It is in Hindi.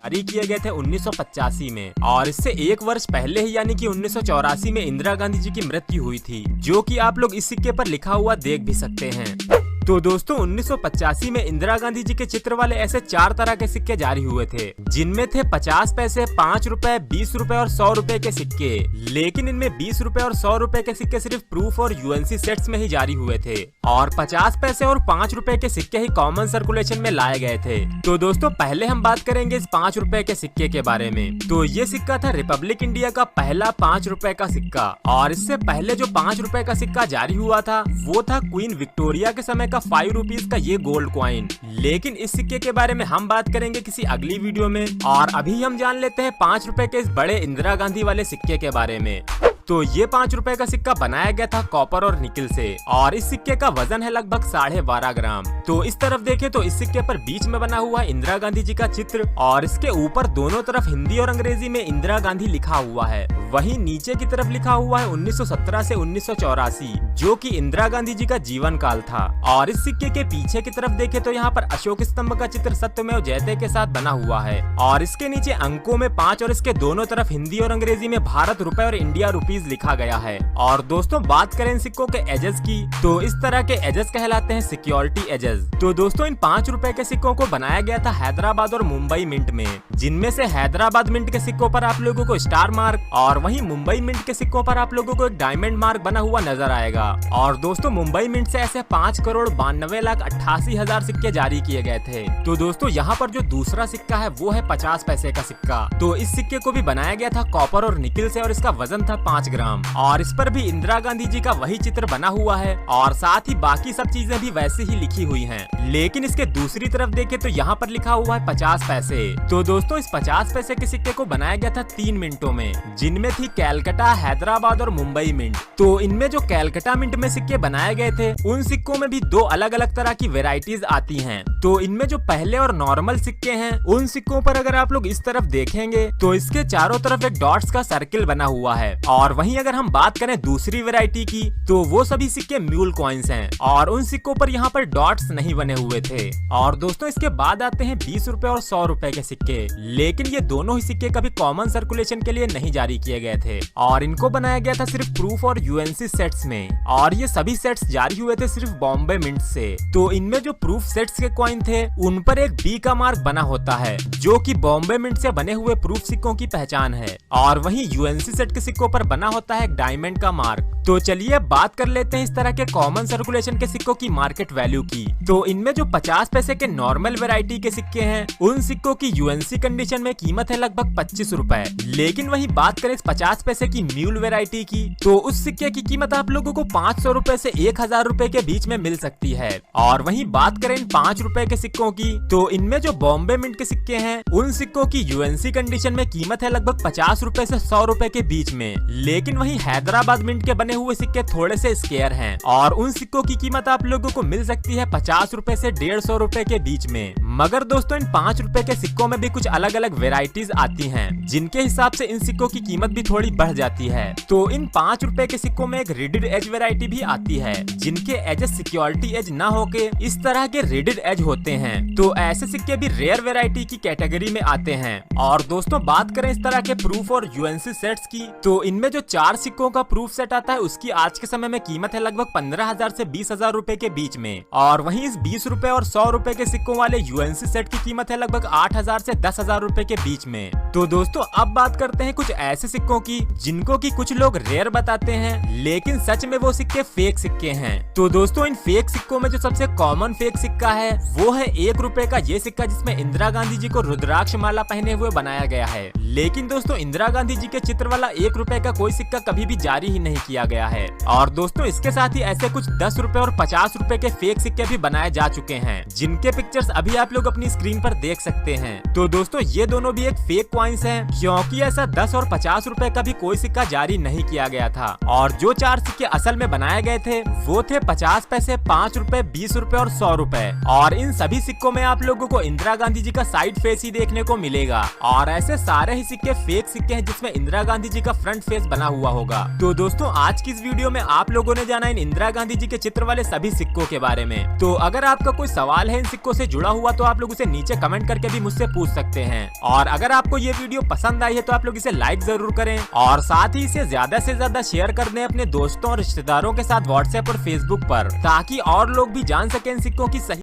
जारी किए गए थे 1985 में, और इससे एक वर्ष पहले ही यानी कि 1984 में इंदिरा गांधी जी की मृत्यु हुई थी, जो कि आप लोग इस सिक्के पर लिखा हुआ देख भी सकते हैं। तो दोस्तों 1985 में इंदिरा गांधी जी के चित्र वाले ऐसे 4 तरह के सिक्के जारी हुए थे, जिनमें थे 50 पैसे, 5 रुपए, 20 रुपए और 100 रुपए के सिक्के। लेकिन इनमें 20 रुपए और 100 रुपए के सिक्के सिर्फ प्रूफ और यूएनसी सेट्स में ही जारी हुए थे, और 50 पैसे और 5 रुपए के सिक्के ही कॉमन सर्कुलेशन में लाए गए थे। तो दोस्तों पहले हम बात करेंगे इस 5 रुपए के सिक्के के बारे में। तो ये सिक्का था रिपब्लिक इंडिया का पहला 5 रुपए का सिक्का, और इससे पहले जो 5 रुपए का सिक्का जारी हुआ था वो था क्वीन विक्टोरिया के समय 5 रुपीज का ये गोल्ड कॉइन। लेकिन इस सिक्के के बारे में हम बात करेंगे किसी अगली वीडियो में, और अभी हम जान लेते हैं 5 रुपए के इस बड़े इंदिरा गांधी वाले सिक्के के बारे में। तो ये 5 रुपए का सिक्का बनाया गया था कॉपर और निकिल से, और इस सिक्के का वजन है लगभग 12.5 ग्राम। तो इस तरफ देखें तो इस सिक्के पर बीच में बना हुआ है इंदिरा गांधी जी का चित्र, और इसके ऊपर दोनों तरफ हिंदी और अंग्रेजी में इंदिरा गांधी लिखा हुआ है। वहीं नीचे की तरफ लिखा हुआ है 1917 से 1984, जो कि इंदिरा गांधी जी का जीवन काल था। और इस सिक्के के पीछे की तरफ देखें तो यहाँ पर अशोक स्तंभ का चित्र सत्यमेव जयते के साथ बना हुआ है, और इसके नीचे अंकों में 5 और इसके दोनों तरफ हिंदी और अंग्रेजी में भारत रुपए और इंडिया रुपीज लिखा गया है। और दोस्तों बात करें इन सिक्कों के एजेस की, तो इस तरह के एजेस कहलाते हैं सिक्योरिटी एजेस। तो दोस्तों इन 5 रुपए के सिक्कों को बनाया गया था हैदराबाद और मुंबई मिंट में, जिनमें से हैदराबाद मिंट के सिक्कों पर आप लोगों को स्टार मार्क, और वहीं मुंबई मिंट के सिक्कों पर आप लोगों को एक डायमंड मार्क बना हुआ नजर आएगा। और दोस्तों मुंबई मिंट से ऐसे 5,92,88,000 सिक्के जारी किए गए थे। तो दोस्तों यहाँ पर जो दूसरा सिक्का है वो है 50 पैसे का सिक्का। तो इस सिक्के को भी बनाया गया था कॉपर और निकिल से, और इसका वजन था 5 ग्राम, और इस पर भी इंदिरा गांधी जी का वही चित्र बना हुआ है, और साथ ही बाकी सब चीजें भी वैसे ही लिखी हुई हैं। लेकिन इसके दूसरी तरफ देखें तो यहाँ पर लिखा हुआ है 50 पैसे। तो दोस्तों इस 50 पैसे के सिक्के को बनाया गया था 3 मिनटों में, जिनमें थी कैलकाटा, हैदराबाद और मुंबई मिंट। तो इनमें जो कैलकाटा मिंट में सिक्के बनाए गए थे उन सिक्कों में भी 2 अलग अलग तरह की वेराइटीज आती हैं। तो इनमें जो पहले और नॉर्मल सिक्के हैं उन सिक्कों पर अगर आप लोग इस तरफ देखेंगे तो इसके चारों तरफ एक डॉट्स का सर्किल बना हुआ है, और वहीं अगर हम बात करें दूसरी वैरायटी की तो वो सभी सिक्के म्यूल कॉइन्स हैं, और उन सिक्कों पर यहाँ पर डॉट्स नहीं बने हुए थे। और दोस्तों इसके बाद आते हैं 20 रुपए और 100 रुपए के सिक्के। लेकिन ये दोनों ही सिक्के कभी कॉमन सर्कुलेशन के लिए नहीं जारी किए गए थे, और इनको बनाया गया था सिर्फ प्रूफ और यूएनसी सेट्स में, और ये सभी सेट्स जारी हुए थे सिर्फ बॉम्बे मिंट से। तो इनमें जो प्रूफ सेट्स के कॉइन थे उन पर एक बी का मार्क बना होता है, जो कि बॉम्बे मिंट से बने हुए प्रूफ सिक्कों की पहचान है, और वहीं यूएनसी सेट के सिक्कों पर बना होता है डायमंड का मार्क। तो चलिए बात कर लेते हैं इस तरह के कॉमन सर्कुलेशन के सिक्कों की मार्केट वैल्यू की। तो इनमें जो 50 पैसे के नॉर्मल वैरायटी के सिक्के हैं उन सिक्कों की यूएनसी कंडीशन में कीमत है लगभग 25 रुपए। लेकिन वहीं बात करें इस 50 पैसे की म्यूल वैरायटी की तो उस सिक्के की कीमत आप लोगों को 500 रुपए से 1000 रुपए के बीच में मिल सकती है। और वहीं बात करें इन 5 रुपए के सिक्कों की तो इनमें जो बॉम्बे मिंट के सिक्के हैं उन सिक्कों की यूएनसी कंडीशन में कीमत है लगभग 50 रुपए से 100 रुपए के बीच में। लेकिन वहीं हैदराबाद मिंट के बने हुए सिक्के थोड़े से स्केयर हैं, और उन सिक्कों की कीमत आप लोगों को मिल सकती है 50 रुपए से 150 रुपए के बीच में। मगर दोस्तों इन 5 रुपए के सिक्कों में भी कुछ अलग अलग वेराइटीज आती हैं, जिनके हिसाब से इन सिक्कों की कीमत भी थोड़ी बढ़ जाती है। तो इन 5 रुपए के सिक्कों में एक रेडेड एज वेराइटी भी आती है, जिनके एजेस सिक्योरिटी एज ना होके इस तरह के रेडेड एज होते हैं। तो ऐसे सिक्के भी रेयर वेराइटी की कैटेगरी में आते हैं। और दोस्तों बात करें इस तरह के प्रूफ और यूएनसी सेट्स की तो इनमें जो 4 सिक्कों का प्रूफ सेट आता है उसकी आज के समय में कीमत है लगभग 15,000 से 20,000 रुपए के बीच में। और वहीं इस 20 रुपए और 100 रुपए के सिक्कों वाले यूएनसी सेट की कीमत है लगभग 8,000 से 10,000 रुपए के बीच में। तो दोस्तों अब बात करते हैं कुछ ऐसे सिक्कों की जिनको की कुछ लोग रेयर बताते हैं, लेकिन सच में वो सिक्के फेक सिक्के हैं। तो दोस्तों इन फेक सिक्कों में जो सबसे कॉमन फेक सिक्का है वो है 1 रुपए का ये सिक्का, जिसमें इंदिरा गांधी जी को रुद्राक्ष माला पहने हुए बनाया गया है। लेकिन दोस्तों इंदिरा गांधी जी के चित्र वाला 1 रुपए का कोई सिक्का कभी भी जारी ही नहीं किया गया है। और दोस्तों इसके साथ ही ऐसे कुछ 10 रुपए और 50 रुपए के फेक सिक्के भी बनाए जा चुके हैं, जिनके पिक्चर्स अभी आप लोग अपनी स्क्रीन पर देख सकते हैं। तो दोस्तों ये दोनों भी एक फेक कॉइन्स हैं, क्योंकि ऐसा 10 और 50 रुपए का भी कोई सिक्का जारी नहीं किया गया था। और जो 4 सिक्के असल में बनाए गए थे वो थे 50 पैसे, 5 रुपए, 20 रुपए और 100 रुपए। और इन सभी सिक्कों में आप लोगों को इंदिरा गांधी जी का साइड फेस ही देखने को मिलेगा, और ऐसे सारे ही सिक्के फेक सिक्के हैं जिसमें इंदिरा गांधी जी का फ्रंट फेस बना हुआ होगा। तो दोस्तों आज आज की इस वीडियो में आप लोगों ने जाना इन इंदिरा गांधी जी के चित्र वाले सभी सिक्कों के बारे में। तो अगर आपका कोई सवाल है इन सिक्कों से जुड़ा हुआ तो आप लोग उसे नीचे कमेंट करके भी मुझसे पूछ सकते हैं। और अगर आपको ये वीडियो पसंद आई है तो आप लोग इसे लाइक जरूर करें और साथ ही इसे ज्यादा से ज्यादा शेयर कर दें अपने दोस्तों और रिश्तेदारों के साथ व्हाट्सएप और फेसबुक पर, ताकि और लोग भी जान सकें इन सिक्कों की सही